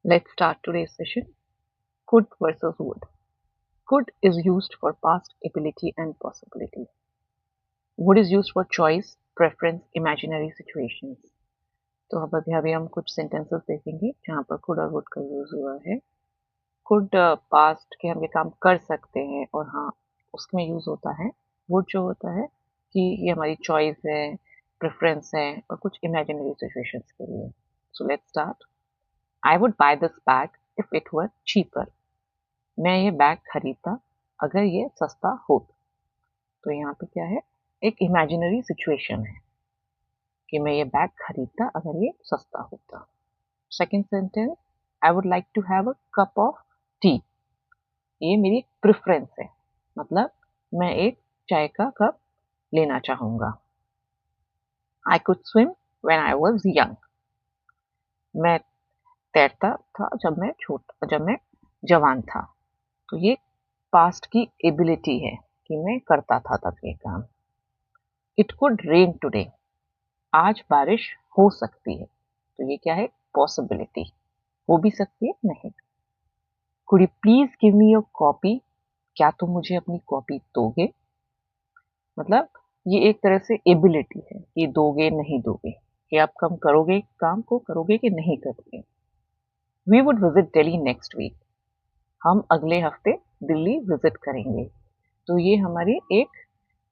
Let's start today's session. Could versus would. Could is used for past ability and possibility. Would is used for choice, preference, imaginary situations. तो अब अभी हम कुछ sentences देखेंगे जहाँ पर could और would का यूज हुआ है. Could पास्ट के हम ये काम कर सकते हैं और हाँ उसमें यूज होता है. Would जो होता है कि ये हमारी चॉइस है, प्रेफरेंस है और कुछ इमेजिनरी सिचुएशंस के लिए. So let's start. I would buy this bag if it were cheaper. मैं ये बैग खरीदता अगर ये सस्ता होता. तो यहाँ पे क्या है, एक इमेजिनरी सिचुएशन है कि मैं ये बैग खरीदता अगर ये सस्ता होता. Second sentence, I would like to have a cup of tea. ये मेरी प्रेफरेंस है, मतलब मैं एक चाय का कप लेना चाहूंगा. I could swim when I was young. मैं तैरता था जब मैं जवान था. तो ये पास्ट की एबिलिटी है कि मैं करता था तब ये काम. It could rain today. आज बारिश हो सकती है. तो ये क्या है, पॉसिबिलिटी. हो भी सकती है, नहीं. Could you please give me your copy. क्या तुम मुझे अपनी कॉपी दोगे. मतलब ये एक तरह से एबिलिटी है कि दोगे नहीं दोगे, कि आप कम करोगे, काम को करोगे कि नहीं करोगे. We would visit Delhi next week. हम अगले हफ्ते दिल्ली विजिट करेंगे. तो ये हमारी एक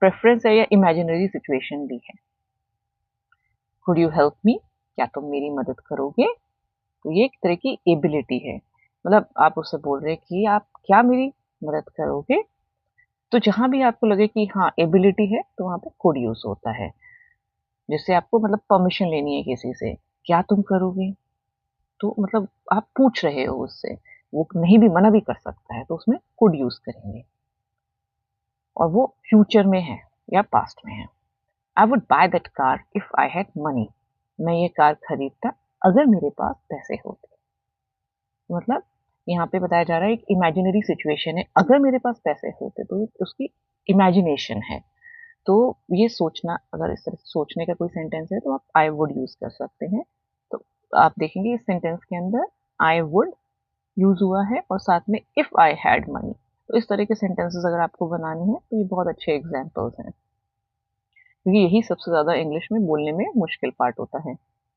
प्रेफरेंस है या इमेजिनरी सिचुएशन भी है. Could you help me. क्या तुम मेरी मदद करोगे. तो ये एक तरह की एबिलिटी है, मतलब आप उससे बोल रहे हैं कि आप क्या मेरी मदद करोगे. तो जहां भी आपको लगे कि हाँ एबिलिटी है तो वहां पे कुड यूज होता है. जैसे आपको मतलब परमिशन लेनी है किसी से, क्या तुम करोगे. तो मतलब आप पूछ रहे हो उससे, वो नहीं भी मना भी कर सकता है, तो उसमें कुड यूज करेंगे. और वो फ्यूचर में है या पास्ट में है. I would by that car if I had money. मैं ये कार खरीदता अगर मेरे पास पैसे होते. मतलब यहाँ पे बताया जा रहा है एक इमेजिनरी सिचुएशन है, अगर मेरे पास पैसे होते तो उसकी इमेजिनेशन है. तो ये सोचना, अगर इस तरह से सोचने का कोई सेंटेंस है तो आप आई वुड यूज कर सकते हैं. तो आप देखेंगे इस सेंटेंस के अंदर आई वुड यूज हुआ है और साथ में इफ आई हैड मनी. तो इस तरह के सेंटेंसेस अगर आपको बनाने हैं तो ये बहुत अच्छे एग्जाम्पल्स हैं, क्योंकि यही सबसे ज्यादा इंग्लिश में बोलने में मुश्किल पार्ट होता है.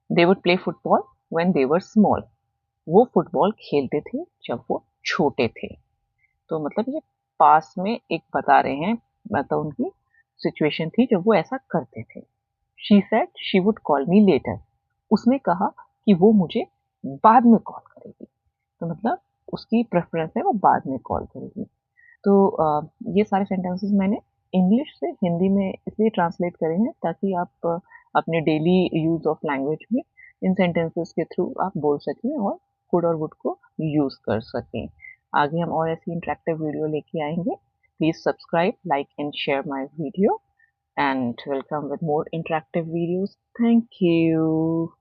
They would play football when they were small. वो फुटबॉल खेलते थे जब वो छोटे थे. तो मतलब ये पास में एक बता रहे हैं, मतलब उनकी सिचुएशन थी जब वो ऐसा करते थे. She said she would call me later. उसने कहा कि वो मुझे बाद में कॉल करेगी. तो मतलब उसकी प्रेफरेंस है वो बाद में कॉल करेगी. तो ये सारे सेंटेंसेस मैंने इंग्लिश से हिंदी में इसलिए ट्रांसलेट करे हैं ताकि आप अपने डेली यूज ऑफ लैंग्वेज में इन सेंटेंसेस के थ्रू आप बोल सकें और कुड और वुड को यूज कर सकें. आगे हम और ऐसी इंटरेक्टिव वीडियो लेके आएंगे. Please subscribe, like and share my video and will come with more interactive videos. Thank you.